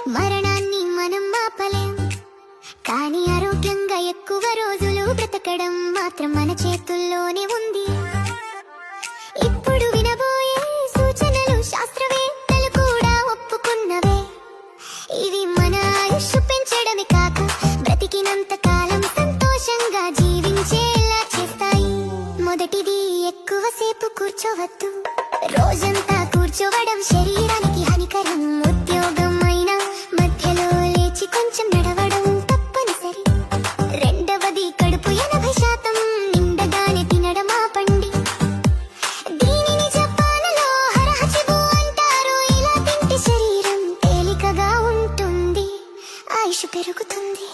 మరణాన్ని మనం ఆపలేం, కానీ ఆరోగ్యంగా ఎక్కువ రోజులు బ్రతకడం మాత్రం మన చేతుల్లోనే ఉంది. ఇప్పుడు వినబోయే సూచనలు శాస్త్రవేత్తలు కూడా ఒప్పుకున్నవే. ఇవి మన ఆయుష్ పెంచడమే కాక బ్రతికినంత కాలం సంతోషంగా జీవించేలా చేస్తాయి. మొదటిది, ఎక్కువసేపు కూర్చోవద్దు. రోజంతా కూర్చోవడం శరీరానికి హానికరం. ఉద్యోగం అయినా మధ్యలో లేచి కొంచెం నడవడం తప్పనిసరి. రెండవది, కడుపు 80% నిండగానే తినడం ఆపండి. దీనిని జపాన్లో హరహచిబు అంటారు. ఇలా తింటే శరీరం తేలికగా ఉంటుంది, ఆయుష్ పెరుగుతుంది.